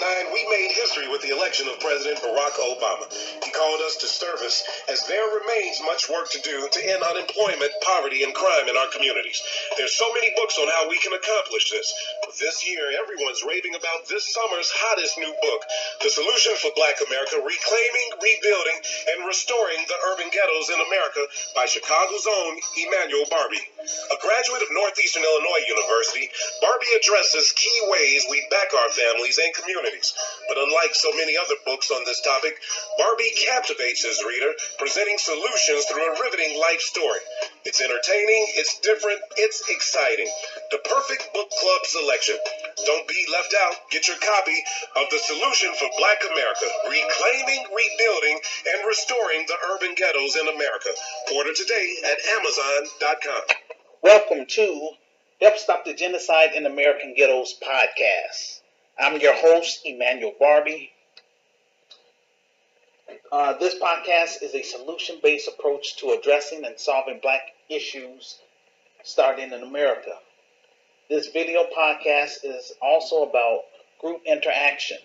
2009, we made history with the election of President Barack Obama. He called us to service as there remains much work to do to end unemployment, poverty, and crime in our communities. There's so many books on how we can accomplish this. But this year, everyone's raving about this summer's hottest new book, The Solution for Black America, Reclaiming, Rebuilding, and Restoring the Urban Ghettos in America by Chicago's own Emmanuel Barbee. A graduate of Northeastern Illinois University, Barbee addresses key ways we back our families and communities. But unlike so many other books on this topic, Barbee captivates his reader, presenting solutions through a riveting life story. It's entertaining, it's different, it's exciting. The perfect book club selection. Don't be left out. Get your copy of The Solution for Black America, Reclaiming, Rebuilding, and Restoring the Urban Ghettos in America. Order today at Amazon.com. Welcome to Help Stop the Genocide in American Ghettos podcast. I'm your host, Emmanuel Barbee. This podcast is a solution-based approach to addressing and solving Black issues starting in America. This video podcast is also about group interaction,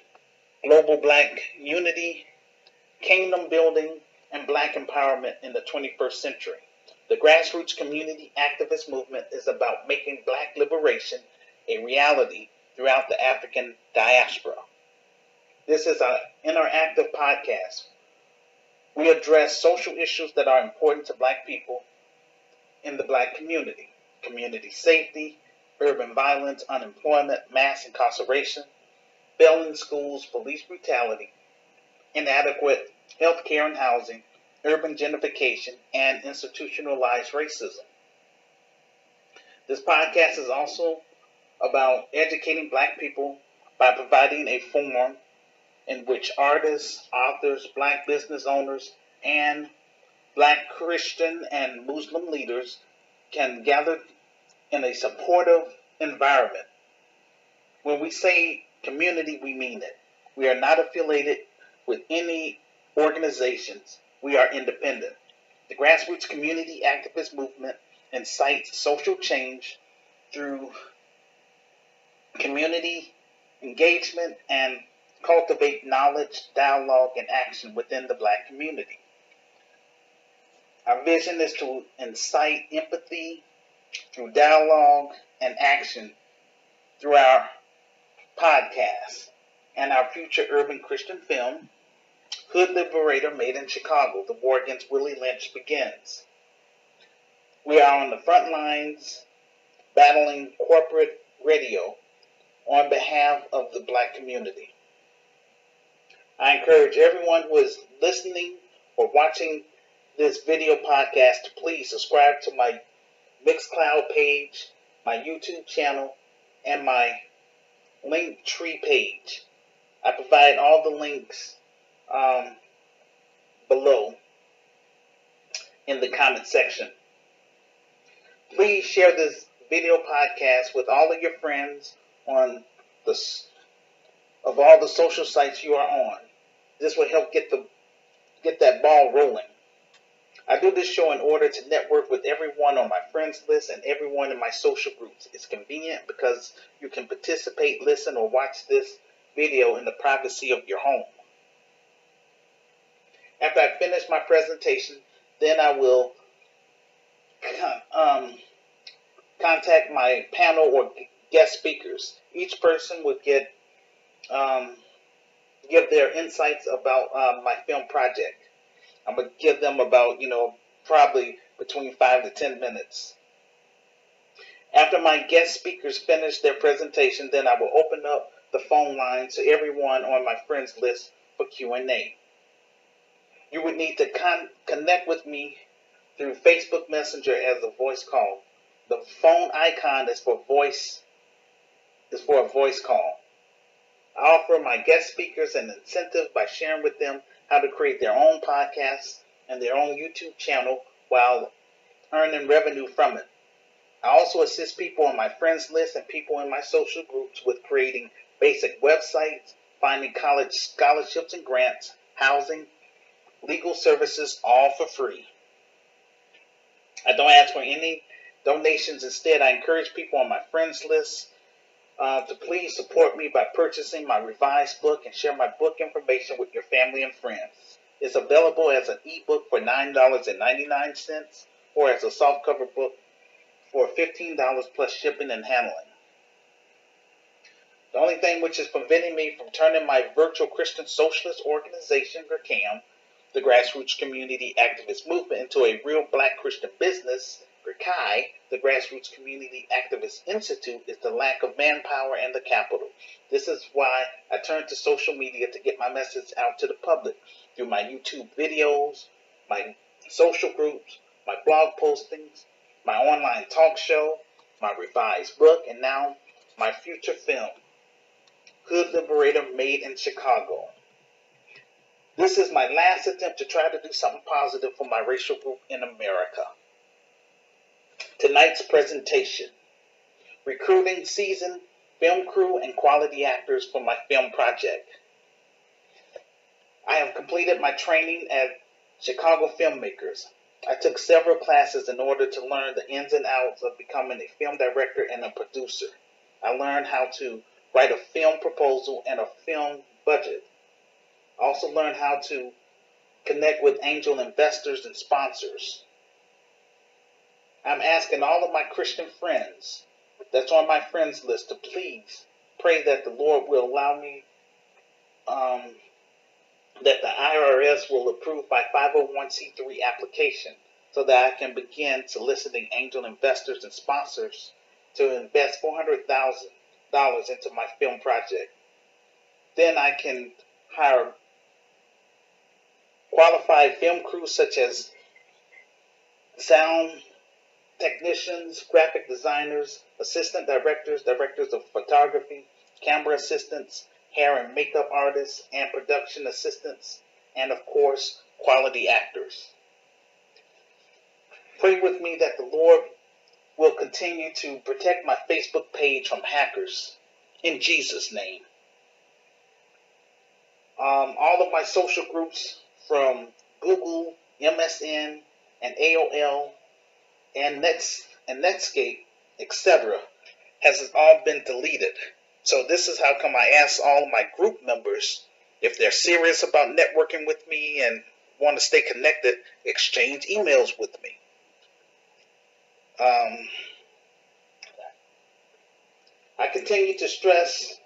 global Black unity, kingdom building, and Black empowerment in the 21st century. The grassroots community activist movement is about making Black liberation a reality throughout the African diaspora. This is an interactive podcast. We address social issues that are important to Black people in the Black community: community safety, urban violence, unemployment, mass incarceration, failing schools, police brutality, inadequate health care and housing, urban gentrification, and institutionalized racism. This podcast is also about educating Black people by providing a forum in which artists, authors, Black business owners, and Black Christian and Muslim leaders can gather in a supportive environment. When we say community, we mean it. We are not affiliated with any organizations. We are independent. The grassroots community activist movement incites social change through community engagement and cultivate knowledge, dialogue, and action within the Black community. Our vision is to incite empathy through dialogue and action through our podcast and our future urban Christian film, Hood Liberator, Made in Chicago, The War Against Willie Lynch Begins. We are on the front lines battling corporate radio on behalf of the Black community. I encourage everyone who is listening or watching this video podcast to please subscribe to my Mixcloud page, my YouTube channel, and my Linktree page. I provide all the links below in the comment section. Please share this video podcast with all of your friends on all the social sites you are on. This will help get that ball rolling. I do this show in order to network with everyone on my friends list and everyone in my social groups. It's convenient because you can participate, listen, or watch this video in the privacy of your home. After I finish my presentation, then I will contact my panel or guest speakers. Each person would give their insights about my film project. I'm going to give them about, probably between 5 to 10 minutes. After my guest speakers finish their presentation, then I will open up the phone line to everyone on my friends list for Q&A. You would need to connect with me through Facebook Messenger as a voice call. The phone icon is for a voice call. I offer my guest speakers an incentive by sharing with them how to create their own podcasts and their own YouTube channel while earning revenue from it. I also assist people on my friends list and people in my social groups with creating basic websites, finding college scholarships and grants, housing, legal services, all for free. I don't ask for any donations. Instead, I encourage people on my friends list to please support me by purchasing my revised book and share my book information with your family and friends. It's available as an ebook for $9.99 or as a softcover book for $15 plus shipping and handling. The only thing which is preventing me from turning my virtual Christian socialist organization, GRCAM, the Grassroots Community Activist Movement, into a real black Christian business, GRCAI, the Grassroots Community Activist Institute, is the lack of manpower and the capital. This is why I turn to social media to get my message out to the public through my YouTube videos, my social groups, my blog postings, my online talk show, my revised book, and now my future film, Hood Liberator, made in Chicago. This is my last attempt to try to do something positive for my racial group in America. Tonight's presentation: recruiting seasoned film crew and quality actors for my film project. I have completed my training at Chicago Filmmakers. I took several classes in order to learn the ins and outs of becoming a film director and a producer. I learned how to write a film proposal and a film budget. I also learned how to connect with angel investors and sponsors. I'm asking all of my Christian friends that's on my friends list to please pray that the Lord will allow me, that the IRS will approve my 501c3 application so that I can begin soliciting angel investors and sponsors to invest $400,000 into my film project. Then I can hire qualified film crews such as sound technicians, graphic designers, assistant directors, directors of photography, camera assistants, hair and makeup artists, and production assistants, and of course, quality actors. Pray with me that the Lord will continue to protect my Facebook page from hackers, in Jesus' name. All of my social groups from Google, MSN, and AOL, and Netscape, etc., has all been deleted. So this is how come I ask all of my group members, if they're serious about networking with me and want to stay connected, exchange emails with me. I continue to stress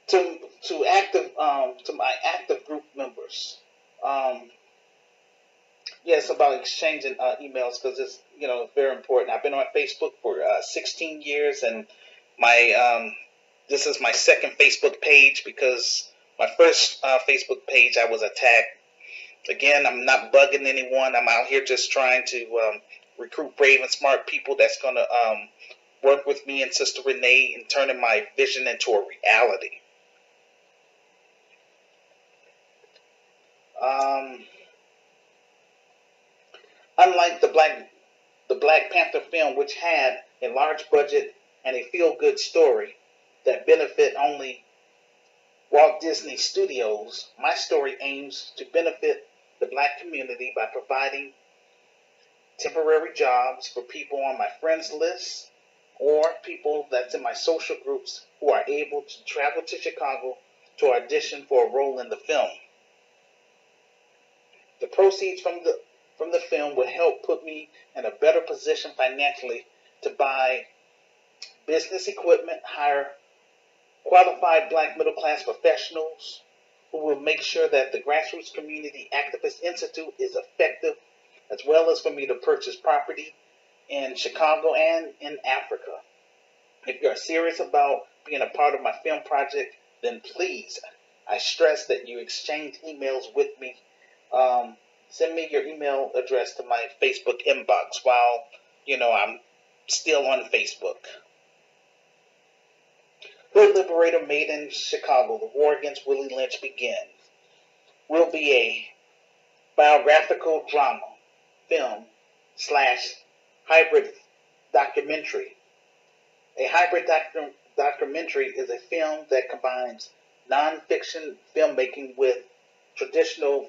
to my active group members. Yes, about exchanging emails, because it's very important. I've been on Facebook for 16 years, and my this is my second Facebook page, because my first Facebook page I was attacked. Again, I'm not bugging anyone. I'm out here just trying to recruit brave and smart people that's going to work with me and Sister Renee in turning my vision into a reality. Unlike the Black Panther film, which had a large budget and a feel-good story that benefit only Walt Disney Studios, my story aims to benefit the black community by providing temporary jobs for people on my friends list or people that's in my social groups who are able to travel to Chicago to audition for a role in the film. The proceeds from the film will help put me in a better position financially to buy business equipment, hire qualified black middle-class professionals who will make sure that the Grassroots Community Activist Institute is effective, as well as for me to purchase property in Chicago and in Africa. If you're serious about being a part of my film project, then please, I stress that you exchange emails with me. Send me your email address to my Facebook inbox while, I'm still on Facebook. Hood Liberator, made in Chicago, the war against Willie Lynch begins, will be a biographical drama, film, / hybrid documentary. A hybrid documentary is a film that combines non-fiction filmmaking with traditional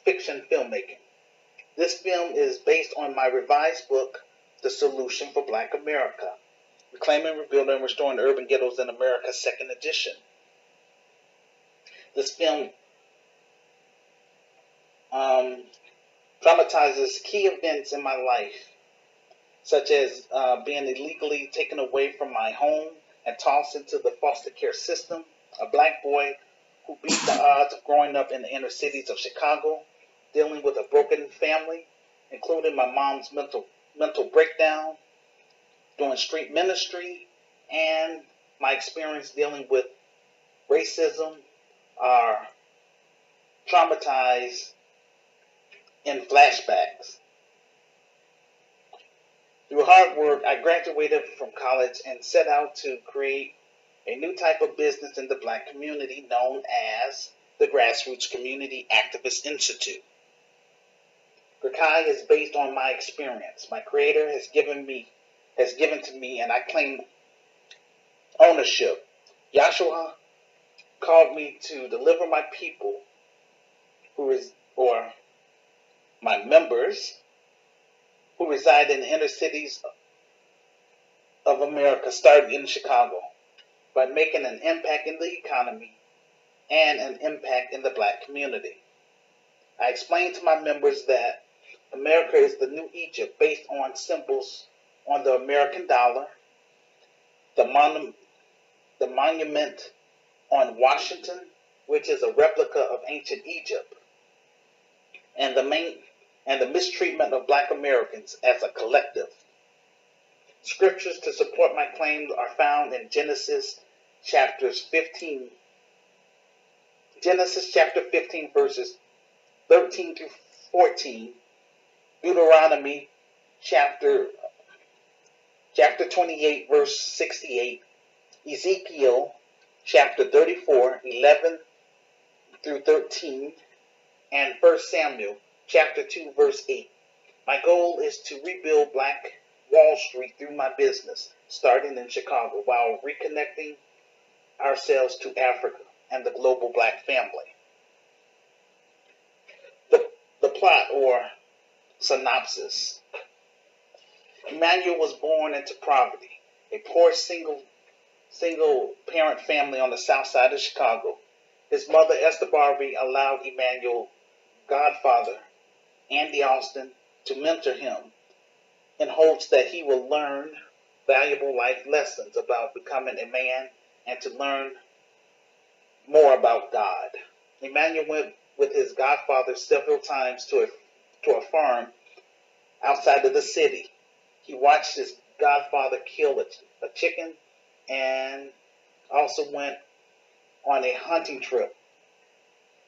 fiction filmmaking. This film is based on my revised book, The Solution for Black America, Reclaiming, Rebuilding, and Restoring the Urban Ghettos in America, 2nd edition. This film dramatizes key events in my life, such as being illegally taken away from my home and tossed into the foster care system, a black boy who beat the odds of growing up in the inner cities of Chicago, dealing with a broken family, including my mom's mental breakdown, doing street ministry, and my experience dealing with racism are traumatized in flashbacks. Through hard work, I graduated from college and set out to create a new type of business in the black community known as the Grassroots Community Activist Institute. GRCAM is based on my experience. My creator has given to me, and I claim ownership. Yahshua called me to deliver my people, or my members, who reside in the inner cities of America, starting in Chicago, by making an impact in the economy and an impact in the black community. I explained to my members that America is the new Egypt based on symbols on the American dollar, the monument on Washington, which is a replica of ancient Egypt, and the mistreatment of black Americans as a collective. Scriptures to support my claims are found in Genesis chapter 15, verses 13 through 14, Deuteronomy chapter 28, verse 68, Ezekiel chapter 34, 11 through 13, and 1 Samuel chapter 2, verse 8. My goal is to rebuild Black Wall Street through my business, starting in Chicago, while reconnecting ourselves to Africa and the global black family. The plot, or synopsis. Emmanuel was born into poverty, a poor single parent family on the south side of Chicago. His mother, Esther Barbee, allowed Emmanuel, godfather, Andy Austin, to mentor him in hopes that he will learn valuable life lessons about becoming a man and to learn more about God. Emmanuel went with his godfather several times to a farm outside of the city. He watched his godfather kill a chicken and also went on a hunting trip.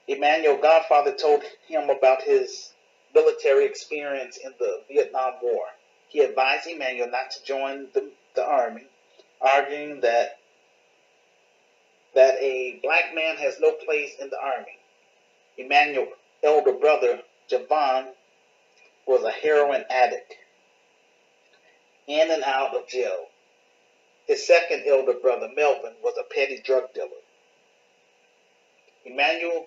Emmanuel's godfather told him about his military experience in the Vietnam War. He advised Emmanuel not to join the army, arguing that a black man has no place in the army. Emmanuel's elder brother, Javon, was a heroin addict, in and out of jail. His second elder brother, Melvin, was a petty drug dealer. Emmanuel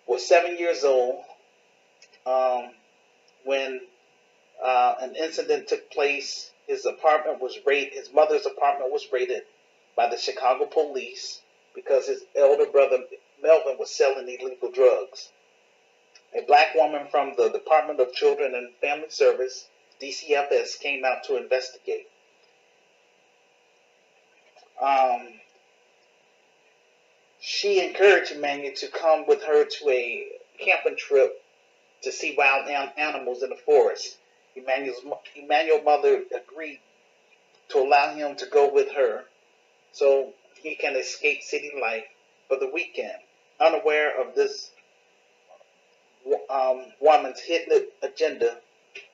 was 7 years old when an incident took place. His mother's apartment was raided by the Chicago police because his elder brother Melvin was selling illegal drugs. A black woman from the Department of Children and Family Service, DCFS, came out to investigate. She encouraged Emmanuel to come with her to a camping trip to see wild animals in the forest. Emmanuel's mother agreed to allow him to go with her so he can escape city life for the weekend. Unaware of this woman's hidden agenda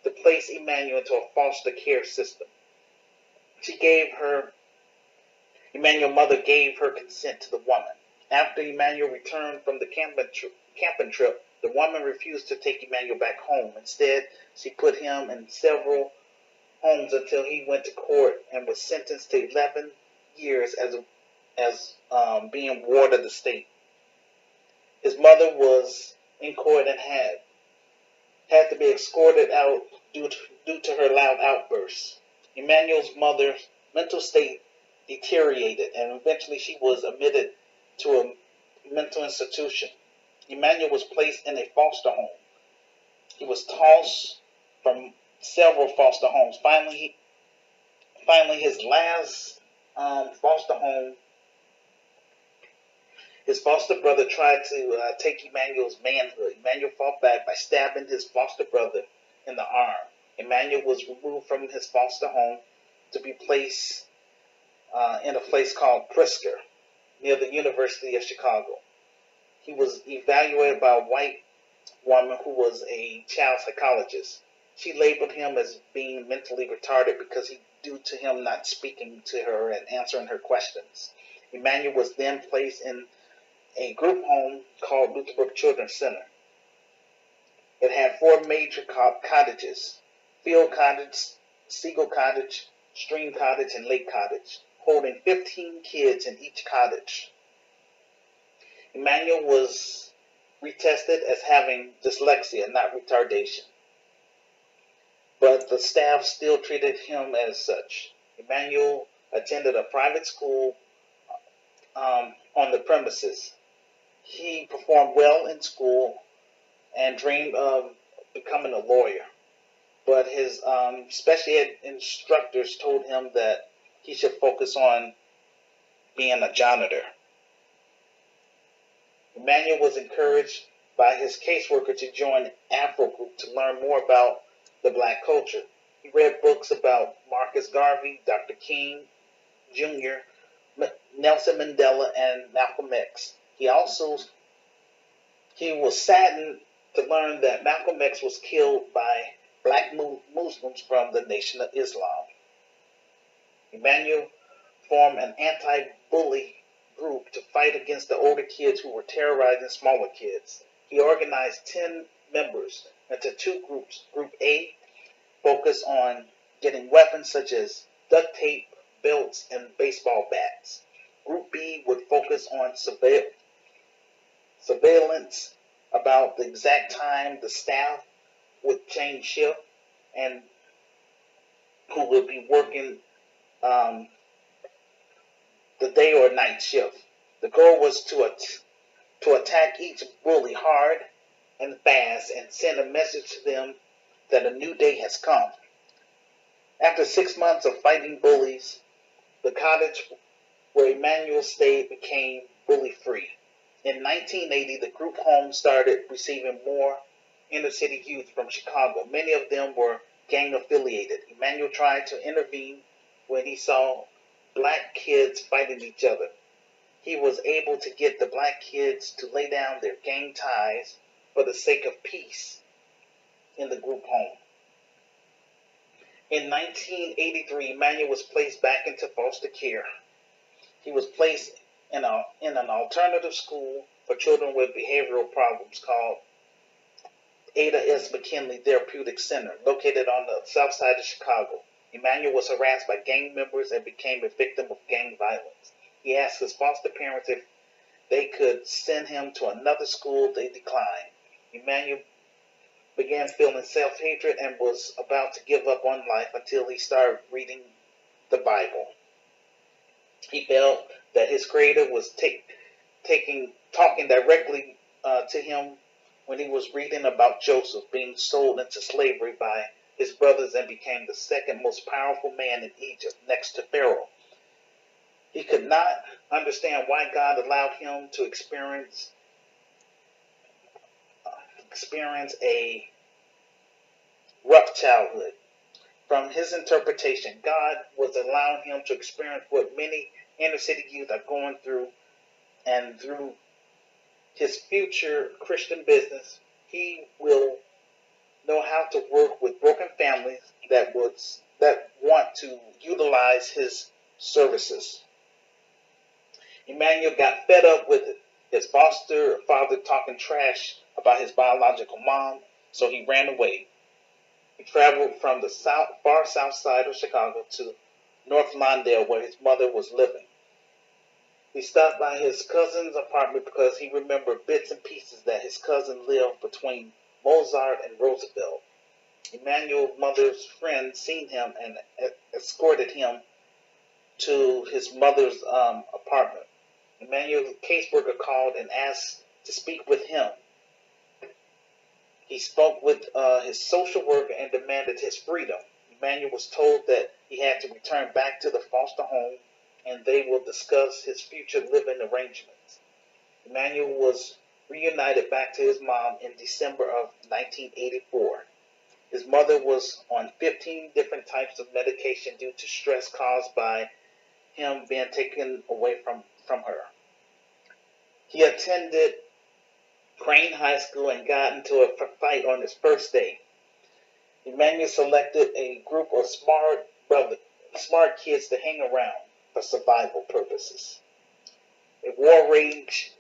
to place Emmanuel into a foster care system. Emmanuel's mother gave her consent to the woman. After Emmanuel returned from the camping trip, the woman refused to take Emmanuel back home. Instead, she put him in several homes until he went to court and was sentenced to 11 years as being ward of the state. His mother was in court and had had to be escorted out due to her loud outbursts. Emmanuel's mother's mental state deteriorated, and eventually she was admitted to a mental institution. Emmanuel was placed in a foster home. He was tossed from several foster homes. Finally, his last foster home, his foster brother tried to take Emmanuel's manhood. Emmanuel fought back by stabbing his foster brother in the arm. Emmanuel was removed from his foster home to be placed in a place called Prisker, near the University of Chicago. He was evaluated by a white woman who was a child psychologist. She labeled him as being mentally retarded due to him not speaking to her and answering her questions. Emmanuel was then placed in a group home called Lutherbrook Children's Center. It had 4 major cottages: Field Cottage, Seagull Cottage, Stream Cottage, and Lake Cottage, holding 15 kids in each cottage. Emmanuel was retested as having dyslexia, not retardation, but the staff still treated him as such. Emmanuel attended a private school on the premises. He performed well in school and dreamed of becoming a lawyer, but his special ed instructors told him that he should focus on being a janitor. Emmanuel was encouraged by his caseworker to join Afro Group to learn more about the black culture. He read books about Marcus Garvey, Dr. King Jr., Nelson Mandela, and Malcolm X. He was saddened to learn that Malcolm X was killed by black Muslims from the Nation of Islam. Emmanuel formed an anti-bully group to fight against the older kids who were terrorizing smaller kids. He organized 10 members into 2 groups. Group A focused on getting weapons such as duct tape, belts, and baseball bats. Group B would focus on surveillance about the exact time the staff would change shift and who would be working the day or night shift. The goal was to attack each bully hard and fast and send a message to them that a new day has come. After 6 months of fighting bullies, the cottage where Emmanuel stayed became bully-free. In 1980, the group home started receiving more inner-city youth from Chicago. Many of them were gang-affiliated. Emmanuel tried to intervene when he saw black kids fighting each other. He was able to get the black kids to lay down their gang ties for the sake of peace in the group home. In 1983, Emmanuel was placed back into foster care. He was placed in an alternative school for children with behavioral problems called Ada S. McKinley Therapeutic Center, located on the south side of Chicago. Emmanuel was harassed by gang members and became a victim of gang violence. He asked his foster parents if they could send him to another school. They declined. Emmanuel began feeling self-hatred and was about to give up on life until he started reading the Bible. He felt that his creator was talking directly to him when he was reading about Joseph being sold into slavery by his brothers and became the second most powerful man in Egypt next to Pharaoh. He could not understand why God allowed him to experience a rough childhood. From his interpretation, God was allowing him to experience what many inner city youth are going through, and through his future Christian business, he will know how to work with broken families that want to utilize his services. Emmanuel got fed up with his foster father talking trash about his biological mom, so he ran away. He traveled from the far south side of Chicago to North Lawndale, where his mother was living. He stopped by his cousin's apartment because he remembered bits and pieces that his cousin lived between Mozart, and Roosevelt. Emmanuel's mother's friend seen him and escorted him to his mother's apartment. Emmanuel's caseworker called and asked to speak with him. He spoke with his social worker and demanded his freedom. Emmanuel was told that he had to return back to the foster home and they will discuss his future living arrangements. Emmanuel was reunited back to his mom in December of 1984. His mother was on 15 different types of medication due to stress caused by him being taken away from her. He attended Crane High School and got into a fight on his first day. Emmanuel selected a group of smart kids to hang around for survival purposes. A war raged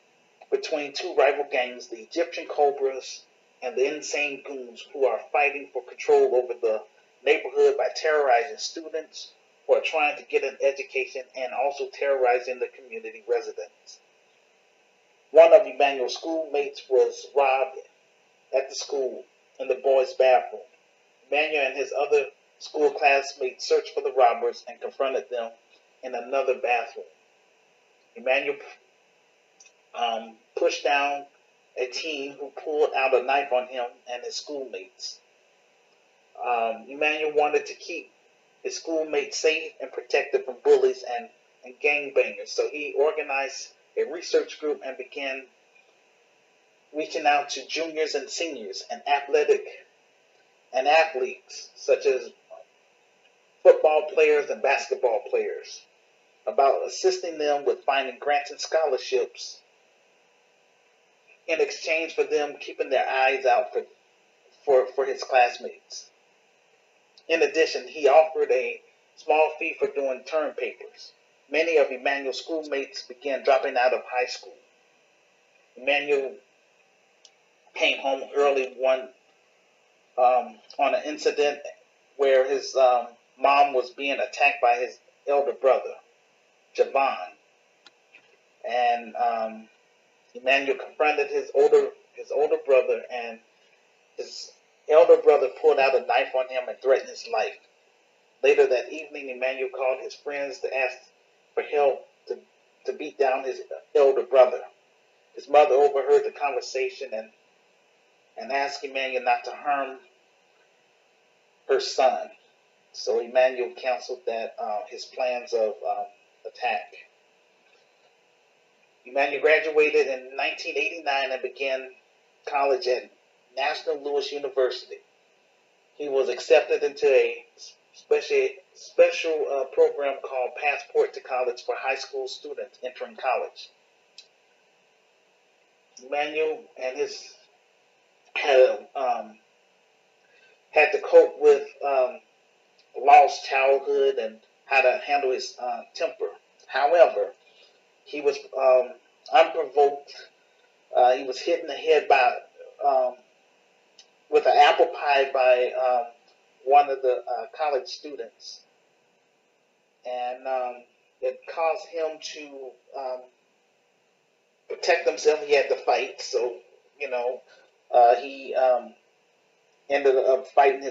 between two rival gangs, the Egyptian Cobras and the Insane Goons, who are fighting for control over the neighborhood by terrorizing students who are trying to get an education and also terrorizing the community residents. One of Emmanuel's schoolmates was robbed at the school in the boys' bathroom. Emmanuel and his other school classmates searched for the robbers and confronted them in another bathroom. Emmanuel pushed down a teen who pulled out a knife on him and his schoolmates. Emmanuel wanted to keep his schoolmates safe and protected from bullies and gangbangers, so he organized a research group and began reaching out to juniors and seniors and athletes such as football players and basketball players about assisting them with finding grants and scholarships in exchange for them keeping their eyes out for his classmates. In addition, he offered a small fee for doing term papers. Many of Emmanuel's schoolmates began dropping out of high school. Emmanuel came home early on an incident where his mom was being attacked by his elder brother, Javon. And Emmanuel confronted his older brother, and his elder brother pulled out a knife on him and threatened his life. Later that evening, Emmanuel called his friends to ask for help to beat down his elder brother. His mother overheard the conversation and asked Emmanuel not to harm her son. So Emmanuel canceled his plans of attack. Emmanuel graduated in 1989 and began college at National Louis University. He was accepted into a special program called Passport to College for high school students entering college. Emmanuel and his had to cope with lost childhood and how to handle his temper. However, he was unprovoked. He was hit in the head with an apple pie by one of the college students, and it caused him to protect himself. He had to fight, so he ended up fighting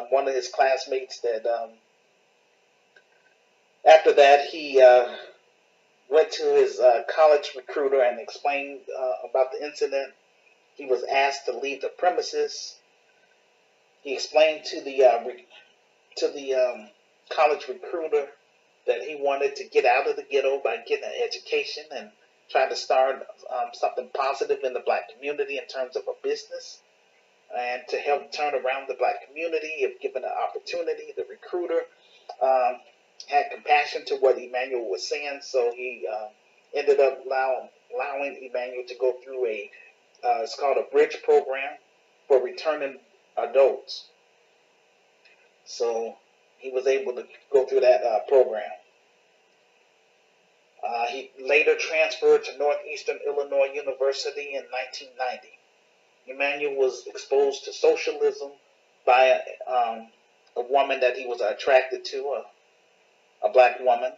one of his classmates. That after that, he went to his college recruiter and explained about the incident. He was asked to leave the premises. He explained to the college recruiter that he wanted to get out of the ghetto by getting an education and try to start something positive in the black community in terms of a business, and to help turn around the black community if given an opportunity. The recruiter had compassion to what Emmanuel was saying, so he ended up allowing Emmanuel to go through it's called a bridge program for returning adults. So he was able to go through that program. He later transferred to Northeastern Illinois University in 1990. Emmanuel was exposed to socialism by a woman that he was attracted to, a black woman.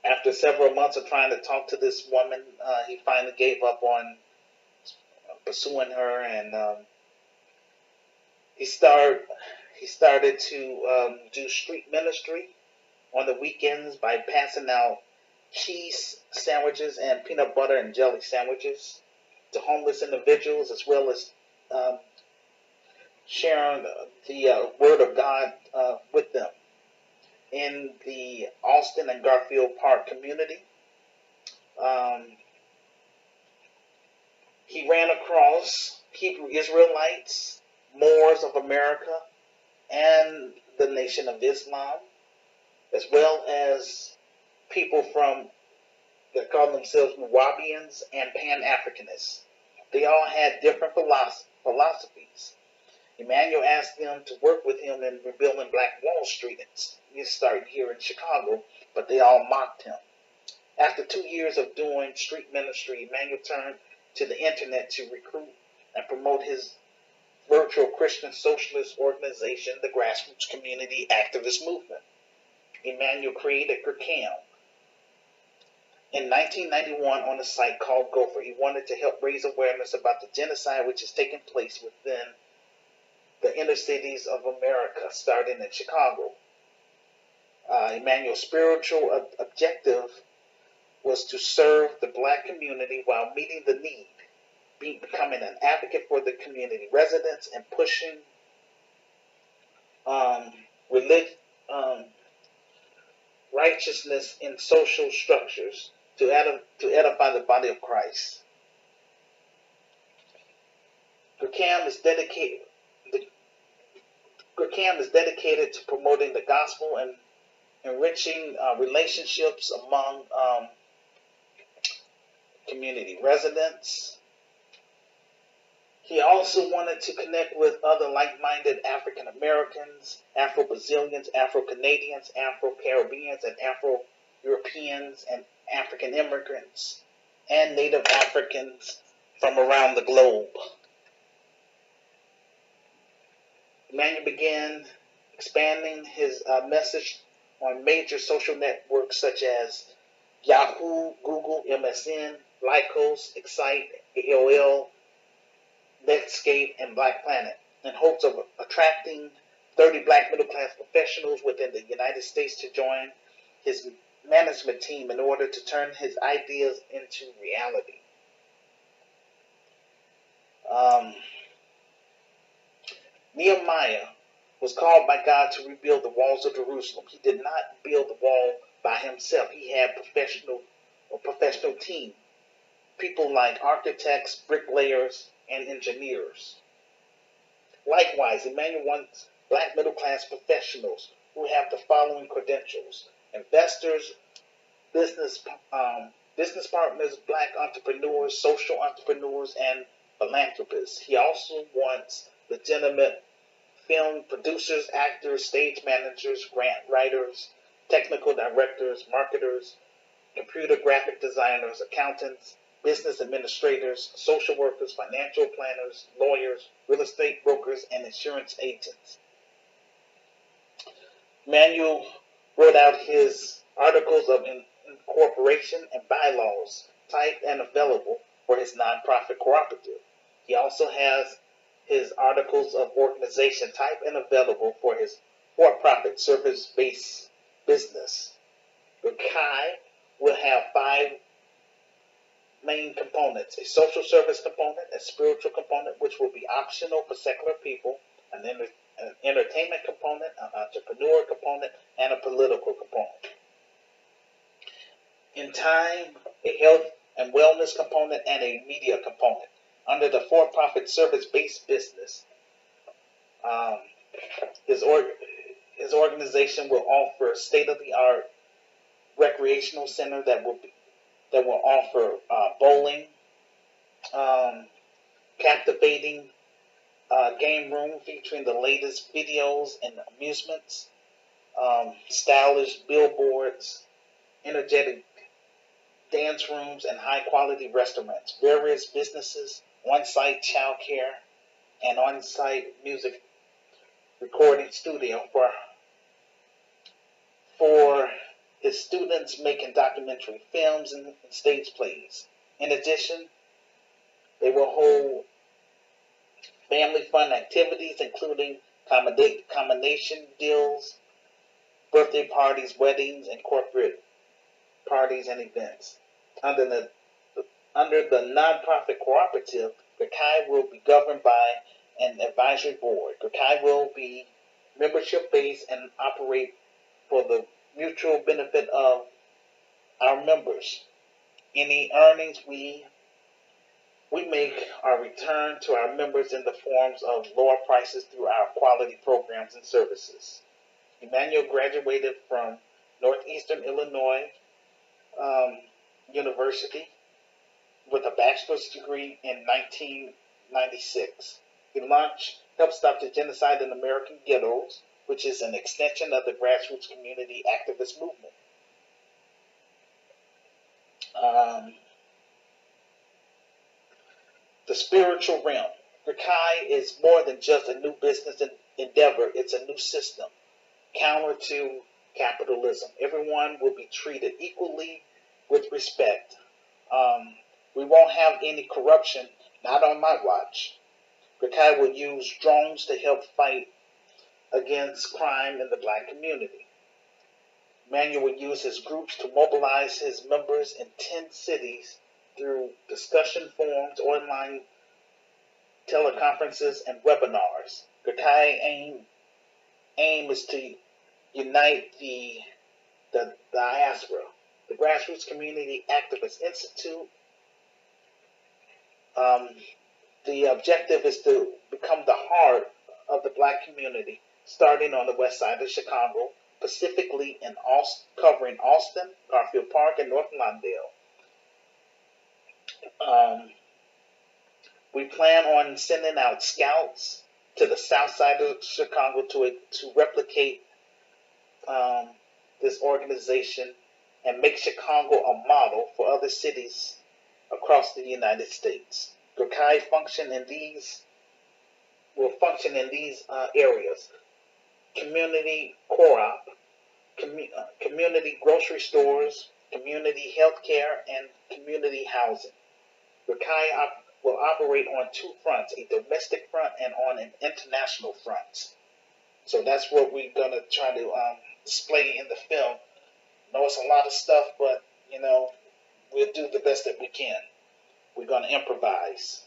After several months of trying to talk to this woman, he finally gave up on pursuing her, and he started to do street ministry on the weekends by passing out cheese sandwiches and peanut butter and jelly sandwiches to homeless individuals, as well as um, sharing the word of God with them in the Austin and Garfield Park community. Um, he ran across Hebrew Israelites, Moors of America, and the Nation of Islam, as well as people from that call themselves Nubians and Pan-Africanists. They all had different philosophies. Emmanuel asked them to work with him in rebuilding Black Wall Street. He started here in Chicago, but they all mocked him. After 2 years of doing street ministry, Emmanuel turned to the internet to recruit and promote his virtual Christian socialist organization, the Grassroots Community Activist Movement. Emmanuel created GRCAM in 1991 on a site called Gopher. He wanted to help raise awareness about the genocide which is taking place within the inner cities of America, starting in Chicago. Emmanuel's spiritual objective was to serve the Black community while meeting the need, becoming an advocate for the community residents, and pushing righteousness in social structures to edify the body of Christ. GRCAM is dedicated to promoting the gospel and enriching relationships among community residents. He also wanted to connect with other like-minded African Americans, Afro-Brazilians, Afro-Canadians, Afro-Caribbeans, and Afro-Europeans, and African immigrants, and Native Africans from around the globe. Emmanuel began expanding his message on major social networks such as Yahoo, Google, MSN, Lycos, Excite, AOL, Netscape, and Black Planet, in hopes of attracting 30 Black middle-class professionals within the United States to join his management team in order to turn his ideas into reality. Nehemiah was called by God to rebuild the walls of Jerusalem. He did not build the wall by himself. He had a professional team, people like architects, bricklayers, and engineers. Likewise, Emmanuel wants Black middle-class professionals who have the following credentials: investors, business partners, Black entrepreneurs, social entrepreneurs, and philanthropists. He also wants legitimate film producers, actors, stage managers, grant writers, technical directors, marketers, computer graphic designers, accountants, business administrators, social workers, financial planners, lawyers, real estate brokers, and insurance agents. Emmanuel wrote out his articles of incorporation and bylaws, typed and available for his nonprofit cooperative. He also has his articles of organization typed and available for his for-profit service-based business. The Chi will have 5 main components: a social service component, a spiritual component, which will be optional for secular people, an entertainment component, an entrepreneur component, and a political component. In time, a health and wellness component, and a media component. Under the for-profit service-based business, his organization will offer a state-of-the-art recreational center that will offer bowling, captivating game room featuring the latest videos and amusements, stylish billboards, energetic dance rooms, and high-quality restaurants, various businesses, on-site child care, and on-site music recording studio for his students making documentary films and stage plays. In addition, they will hold Family fun activities including combination deals, birthday parties, weddings, and corporate parties and events. Under the Under the nonprofit cooperative, GRCAI will be governed by an advisory board. GRCAI will be membership based and operate for the mutual benefit of our members. Any earnings we make are returned to our members in the forms of lower prices through our quality programs and services. Emmanuel graduated from Northeastern Illinois University with a bachelor's degree in 1996. He helped stop the genocide in American ghettos, which is an extension of the grassroots community activist movement. The spiritual realm. GRCAI is more than just a new business endeavor, it's a new system, counter to capitalism. Everyone will be treated equally with respect. We won't have any corruption, not on my watch. GRCAI will use drones to help fight against crime in the black community. Emmanuel will use his groups to mobilize his members in 10 cities through discussion forums, online teleconferences, and webinars. GRCAI aim is to unite the diaspora. The Grassroots Community Activist Institute. The objective is to become the heart of the black community, starting on the west side of Chicago, specifically covering Austin, Garfield Park, and North Lawndale. We plan on sending out scouts to the south side of Chicago to replicate this organization and make Chicago a model for other cities across the United States. GRCAI will function in these areas: community co-op, community grocery stores, community health care, and community housing. GRCAI will operate on two fronts, a domestic front and on an international front. So that's what we're going to try to display in the film. I know it's a lot of stuff, but, we'll do the best that we can. We're going to improvise.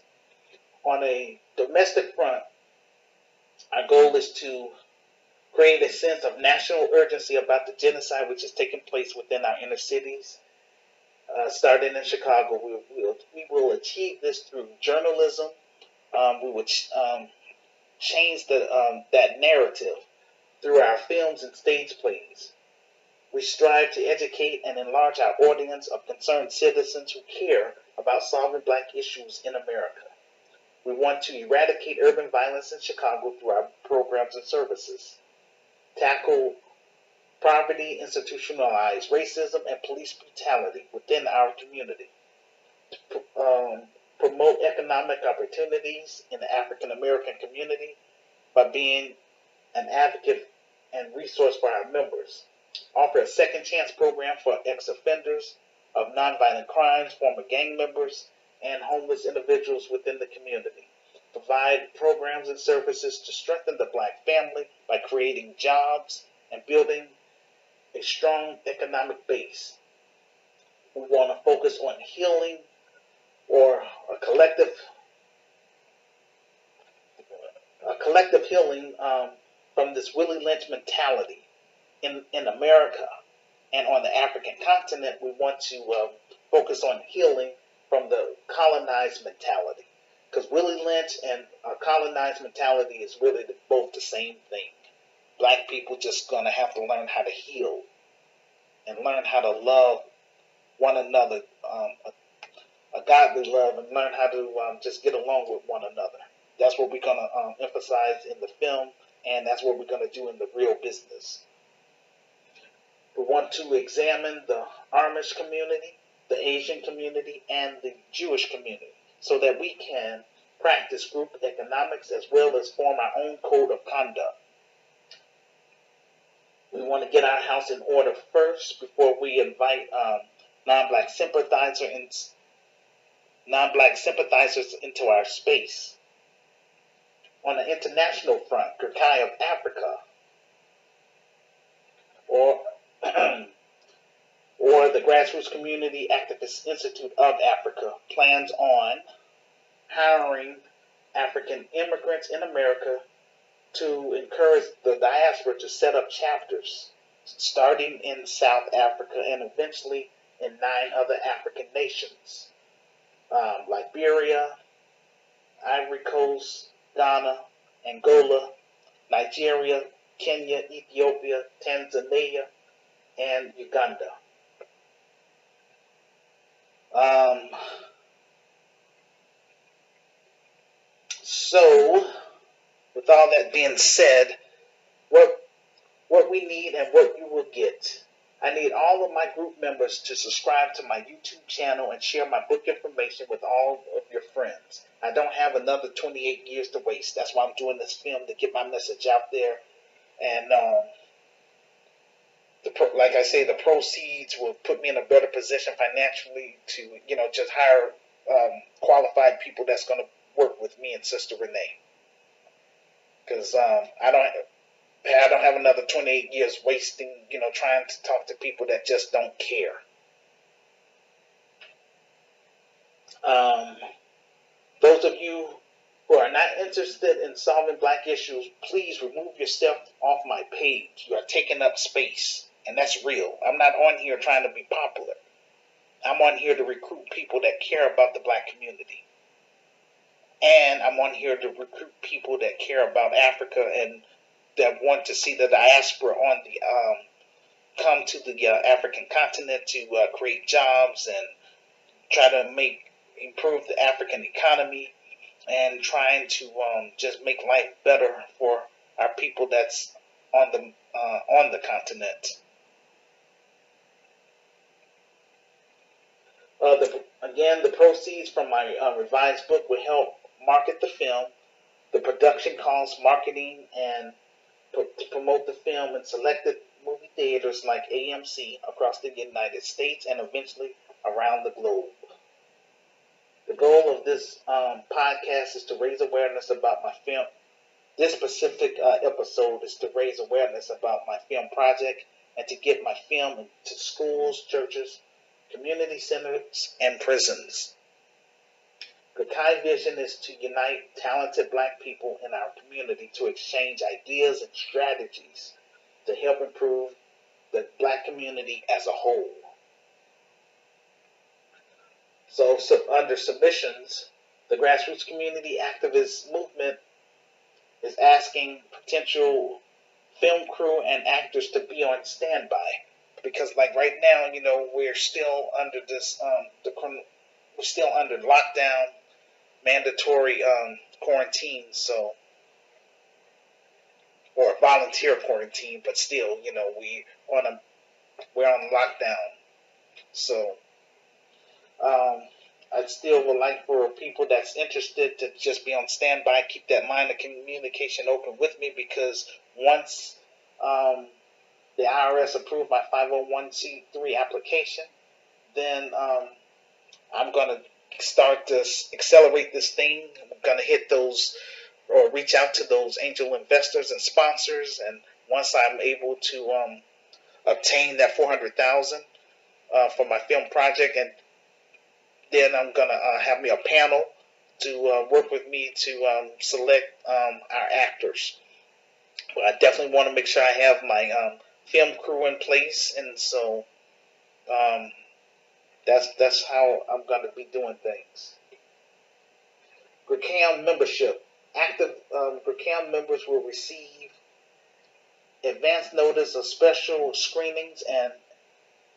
On a domestic front, our goal is to create a sense of national urgency about the genocide which is taking place within our inner cities. Starting in Chicago, we will achieve this through journalism. We will change that narrative through our films and stage plays. We strive to educate and enlarge our audience of concerned citizens who care about solving black issues in America. We want to eradicate urban violence in Chicago through our programs and services, tackle poverty, institutionalized racism, and police brutality within our community, promote economic opportunities in the African American community by being an advocate and resource for our members, offer a second chance program for ex-offenders of nonviolent crimes, former gang members, and homeless individuals within the community, provide programs and services to strengthen the black family by creating jobs and building a strong economic base. We want to focus on healing or a collective healing from this Willie Lynch mentality in America and on the African continent. We want to focus on healing from the colonized mentality, because Willie Lynch and colonized mentality is really both the same thing. Black people just gonna have to learn how to heal and learn how to love one another, a godly love, and learn how to just get along with one another. That's what we're gonna emphasize in the film, and that's what we're gonna do in the real business. We want to examine the Amish community, the Asian community, and the Jewish community, so that we can practice group economics as well as form our own code of conduct. We want to get our house in order first before we invite non-black sympathizers into our space. on the international front, GRCAM of Africa, or or the Grassroots Community Activist Institute of Africa, plans on hiring African immigrants in America to encourage the diaspora to set up chapters, starting in South Africa and eventually in 9 other African nations, Liberia, Ivory Coast, Ghana, Angola, Nigeria, Kenya, Ethiopia, Tanzania, and Uganda. So, with all that being said, what we need and what you will get. I need all of my group members to subscribe to my YouTube channel and share my book information with all of your friends. I don't have another 28 years to waste. That's why I'm doing this film, to get my message out there. And like I say, the proceeds will put me in a better position financially to, just hire qualified people that's going to work with me and Sister Renee. Because I don't have another 28 years wasting, trying to talk to people that just don't care. Those of you who are not interested in solving black issues, please remove yourself off my page. You are taking up space, and that's real. I'm not on here trying to be popular. I'm on here to recruit people that care about the black community. And I'm on here to recruit people that care about Africa and that want to see the diaspora come to the African continent to create jobs and try to improve the African economy and trying to just make life better for our people that's on the continent. The proceeds from my revised book will help market the film. The production costs, marketing, and to promote the film in selected movie theaters like AMC across the United States and eventually around the globe. The goal of this podcast is to raise awareness about my film. This specific episode is to raise awareness about my film project and to get my film into schools, churches, community centers, and prisons. The GRCAM vision is to unite talented black people in our community to exchange ideas and strategies to help improve the black community as a whole. So under submissions, the Grassroots Community Activist Movement is asking potential film crew and actors to be on standby. Because like right now, we're still under this, we're still under lockdown, mandatory quarantine, or volunteer quarantine, but still, we're on lockdown. So I still would like for people that's interested to just be on standby, keep that line of communication open with me, because once the IRS approved my 501c3 application, then I'm going to start to accelerate this thing. I'm going to hit those or reach out to those angel investors and sponsors. And once I'm able to obtain that $400,000 for my film project, and then I'm going to have me a panel to work with me to select our actors. But I definitely want to make sure I have my film crew in place, and so that's how I'm going to be doing things. GRCAM membership. Active GRCAM members will receive advance notice of special screenings and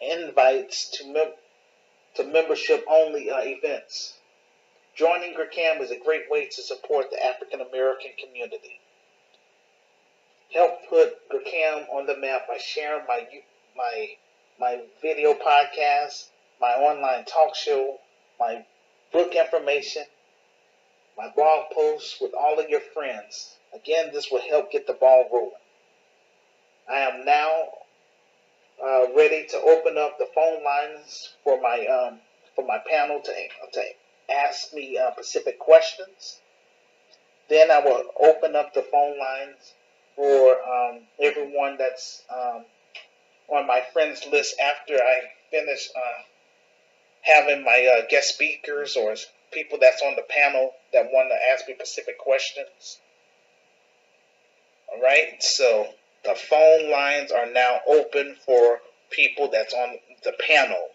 invites to membership-only events. Joining GRCAM is a great way to support the African American community. Help put GRCAM on the map by sharing my video podcast, my online talk show, my book information, my blog posts with all of your friends. Again, this will help get the ball rolling. I am now ready to open up the phone lines for my panel to ask me specific questions. Then I will open up the phone lines for everyone that's on my friends list after I finish having my guest speakers or people that's on the panel that want to ask me specific questions. All right, so the phone lines are now open for people that's on the panel,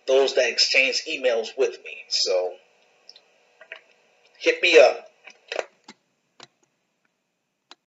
those that exchange emails with me. So hit me up.